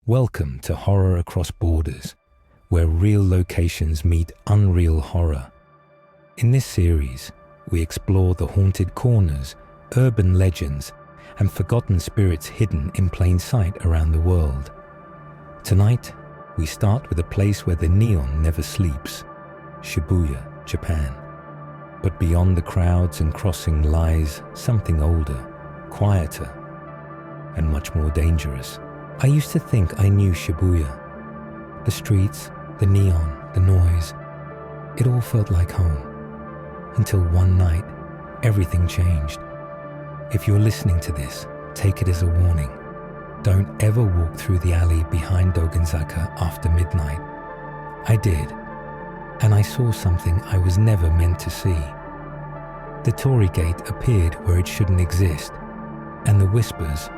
Welcome to Horror Across Borders, where real locations meet unreal horror. In this series, we explore the haunted corners, urban legends, and forgotten spirits hidden in plain sight around the world. Tonight, we start with a place where the neon never sleeps, Shibuya, Japan. But beyond the crowds and crossing lies something older, quieter, and much more dangerous. I used to think I knew Shibuya. The streets, the neon, the noise, it all felt like home. Until one night, everything changed. If you're listening to this, take it as a warning. Don't ever walk through the alley behind Dogenzaka after midnight. I did, and I saw something I was never meant to see. The Torii gate appeared where it shouldn't exist, and the whispers,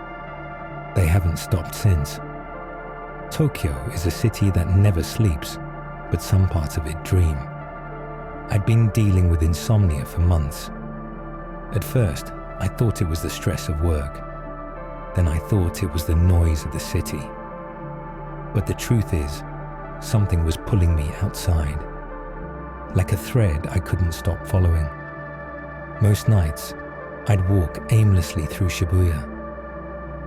they haven't stopped since. Tokyo is a city that never sleeps, but some parts of it dream. I'd been dealing with insomnia for months. At first, I thought it was the stress of work. Then I thought it was the noise of the city. But the truth is, something was pulling me outside. Like a thread I couldn't stop following. Most nights, I'd walk aimlessly through Shibuya.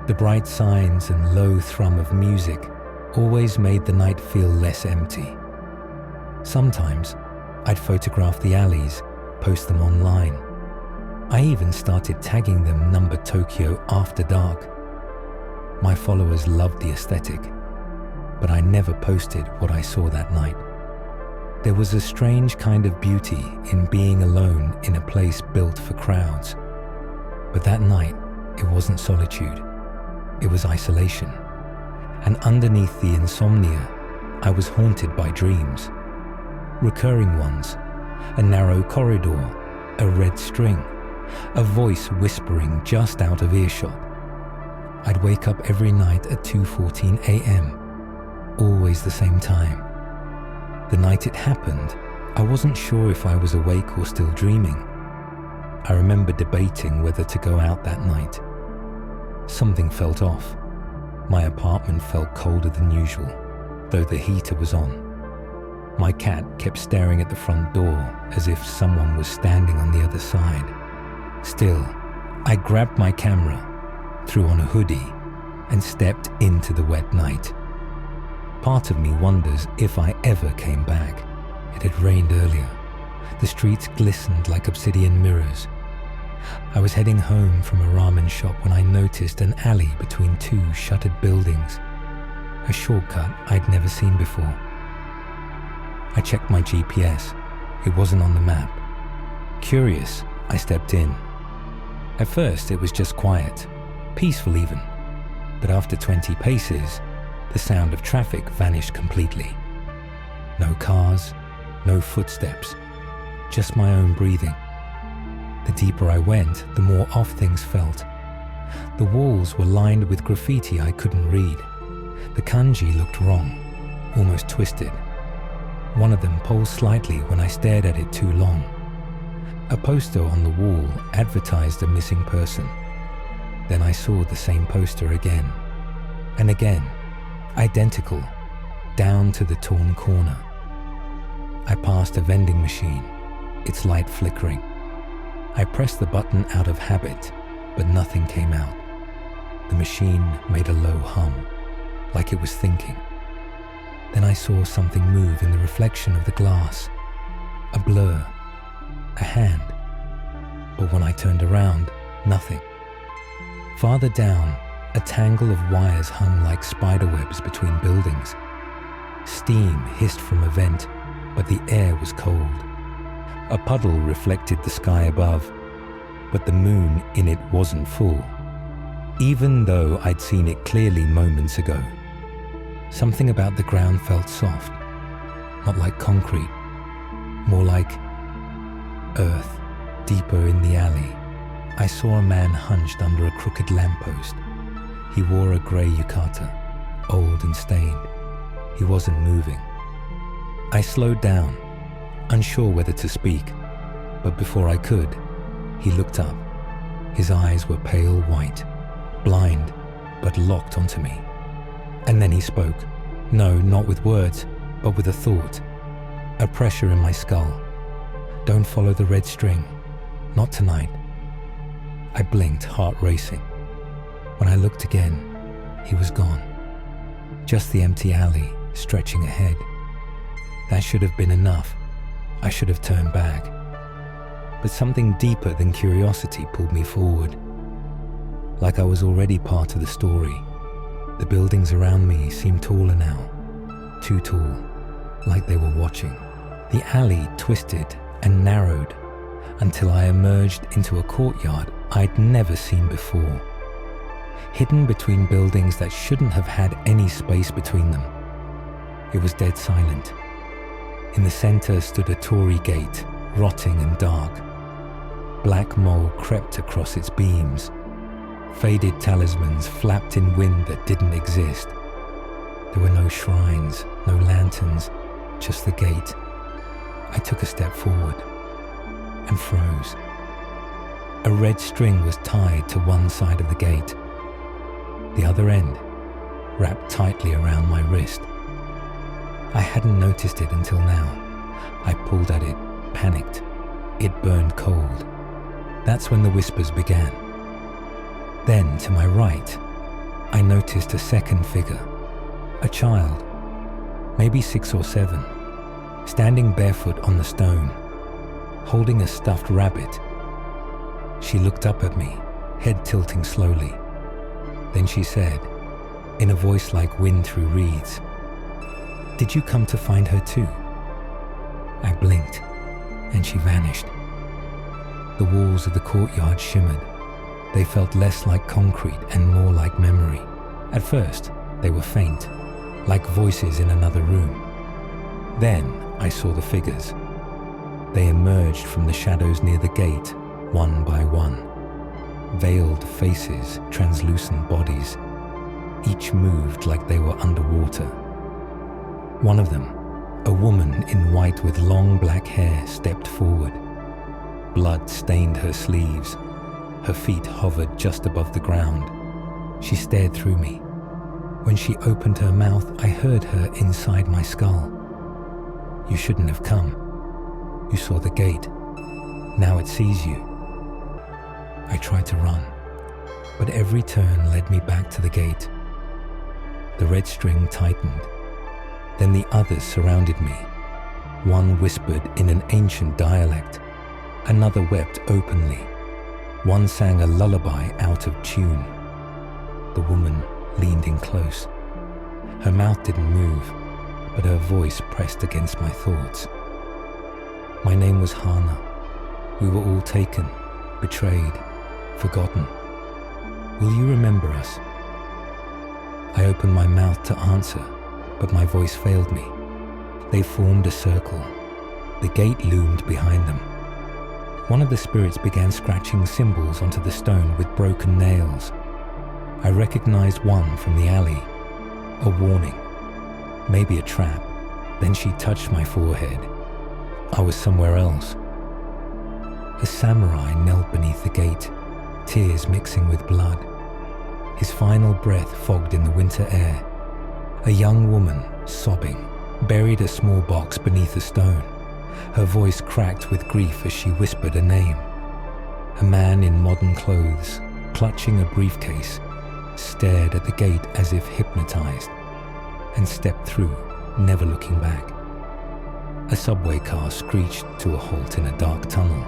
The bright signs and low thrum of music always made the night feel less empty. Sometimes, I'd photograph the alleys, post them online. I even started tagging them number Tokyo after dark. My followers loved the aesthetic, but I never posted what I saw that night. There was a strange kind of beauty in being alone in a place built for crowds. But that night, it wasn't solitude. It was isolation. And underneath the insomnia, I was haunted by dreams. Recurring ones, a narrow corridor, a red string, a voice whispering just out of earshot. I'd wake up every night at 2:14 a.m., always the same time. The night it happened, I wasn't sure if I was awake or still dreaming. I remember debating whether to go out that night. Something felt off. My apartment felt colder than usual, though the heater was on. My cat kept staring at the front door as if someone was standing on the other side. Still, I grabbed my camera, threw on a hoodie, and stepped into the wet night. Part of me wonders if I ever came back. It had rained earlier. The streets glistened like obsidian mirrors. I was heading home from a ramen shop when I noticed an alley between two shuttered buildings, a shortcut I'd never seen before. I checked my GPS. It wasn't on the map. Curious, I stepped in. At first, it was just quiet, peaceful even. But after 20 paces, the sound of traffic vanished completely. No cars, no footsteps, just my own breathing. The deeper I went, the more off things felt. The walls were lined with graffiti I couldn't read. The kanji looked wrong, almost twisted. One of them pulled slightly when I stared at it too long. A poster on the wall advertised a missing person. Then I saw the same poster again. And again, identical, down to the torn corner. I passed a vending machine, its light flickering. I pressed the button out of habit, but nothing came out. The machine made a low hum, like it was thinking. Then I saw something move in the reflection of the glass. A blur, a hand. But when I turned around, nothing. Farther down, a tangle of wires hung like spiderwebs between buildings. Steam hissed from a vent, but the air was cold. A puddle reflected the sky above, but the moon in it wasn't full, even though I'd seen it clearly moments ago. Something about the ground felt soft, not like concrete, more like earth. Deeper in the alley, I saw a man hunched under a crooked lamppost. He wore a grey yukata, old and stained. He wasn't moving. I slowed down, unsure whether to speak, but before I could, he looked up. His eyes were pale white, blind, but locked onto me. And then he spoke. No, not with words, but with a thought. A pressure in my skull. Don't follow the red string. Not tonight. I blinked, heart racing. When I looked again, he was gone. Just the empty alley stretching ahead. That should have been enough. I should have turned back. But something deeper than curiosity pulled me forward. Like I was already part of the story. The buildings around me seemed taller now. Too tall, like they were watching. The alley twisted and narrowed until I emerged into a courtyard I'd never seen before. Hidden between buildings that shouldn't have had any space between them. It was dead silent. In the center stood a Torii gate, rotting and dark. Black mold crept across its beams. Faded talismans flapped in wind that didn't exist. There were no shrines, no lanterns, just the gate. I took a step forward and froze. A red string was tied to one side of the gate. The other end wrapped tightly around my wrist. I hadn't noticed it until now. I pulled at it, panicked. It burned cold. That's when the whispers began. Then, to my right, I noticed a second figure. A child, maybe 6 or 7, standing barefoot on the stone, holding a stuffed rabbit. She looked up at me, head tilting slowly. Then she said, in a voice like wind through reeds, "Did you come to find her too?" I blinked, and she vanished. The walls of the courtyard shimmered. They felt less like concrete and more like memory. At first, they were faint, like voices in another room. Then I saw the figures. They emerged from the shadows near the gate, one by one. Veiled faces, translucent bodies. Each moved like they were underwater. One of them, a woman in white with long black hair, stepped forward. Blood stained her sleeves. Her feet hovered just above the ground. She stared through me. When she opened her mouth, I heard her inside my skull. "You shouldn't have come. You saw the gate. Now it sees you." I tried to run, but every turn led me back to the gate. The red string tightened. Then the others surrounded me. One whispered in an ancient dialect. Another wept openly. One sang a lullaby out of tune. The woman leaned in close. Her mouth didn't move, but her voice pressed against my thoughts. My name was Hana. We were all taken, betrayed, forgotten. Will you remember us? I opened my mouth to answer, but my voice failed me. They formed a circle. The gate loomed behind them. One of the spirits began scratching symbols onto the stone with broken nails. I recognized one from the alley. A warning. Maybe a trap. Then she touched my forehead. I was somewhere else. A samurai knelt beneath the gate, tears mixing with blood. His final breath fogged in the winter air. A young woman, sobbing, buried a small box beneath a stone. Her voice cracked with grief as she whispered a name. A man in modern clothes, clutching a briefcase, stared at the gate as if hypnotized, and stepped through, never looking back. A subway car screeched to a halt in a dark tunnel.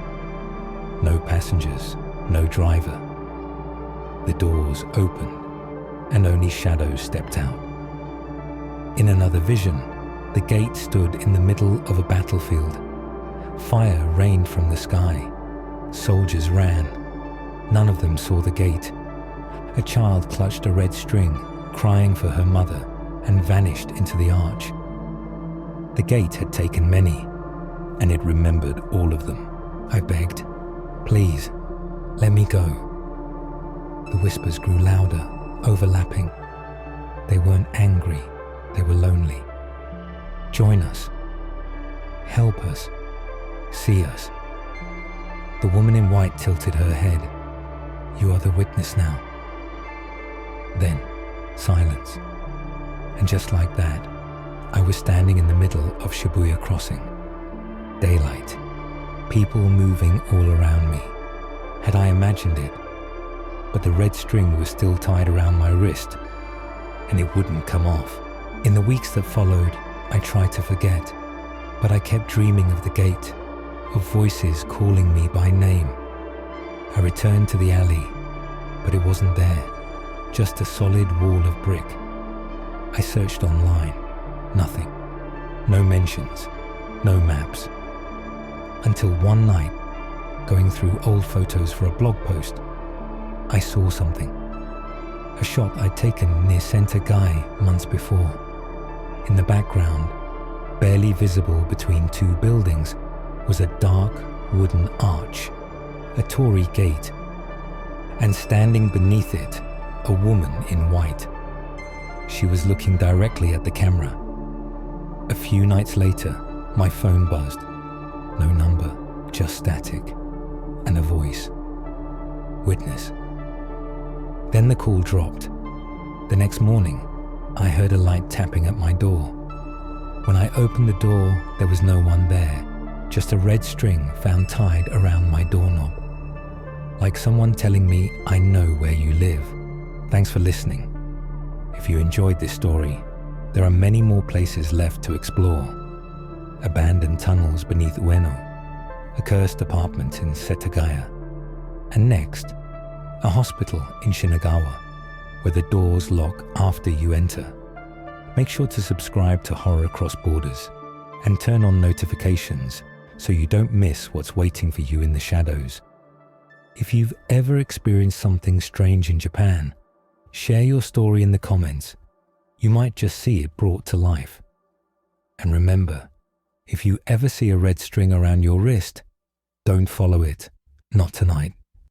No passengers, no driver. The doors opened, and only shadows stepped out. In another vision, the gate stood in the middle of a battlefield. Fire rained from the sky. Soldiers ran. None of them saw the gate. A child clutched a red string, crying for her mother, and vanished into the arch. The gate had taken many, and it remembered all of them. I begged, "Please, let me go." The whispers grew louder, overlapping. They weren't angry, they were lonely. "Join us. Help us. See us." The woman in white tilted her head. "You are the witness now." Then, silence. And just like that, I was standing in the middle of Shibuya crossing. Daylight, people moving all around me. Had I imagined it? But the red string was still tied around my wrist, and it wouldn't come off. In the weeks that followed, I tried to forget, but I kept dreaming of the gate, of voices calling me by name. I returned to the alley, but it wasn't there, just a solid wall of brick. I searched online, nothing. No mentions, no maps. Until one night, going through old photos for a blog post, I saw something. A shot I'd taken near Center Gai months before. In the background, barely visible between two buildings, was a dark wooden arch, a Torii gate, and standing beneath it, a woman in white. She was looking directly at the camera. A few nights later, my phone buzzed. No number, just static, and a voice. Witness. Then the call dropped. The next morning, I heard a light tapping at my door. When I opened the door, there was no one there, just a red string found tied around my doorknob. Like someone telling me, I know where you live. Thanks for listening. If you enjoyed this story, there are many more places left to explore. Abandoned tunnels beneath Ueno, a cursed apartment in Setagaya, and next, a hospital in Shinagawa, where the doors lock after you enter. Make sure to subscribe to Horror Across Borders and turn on notifications so you don't miss what's waiting for you in the shadows. If you've ever experienced something strange in Japan, share your story in the comments. You might just see it brought to life. And remember, if you ever see a red string around your wrist, don't follow it. Not tonight.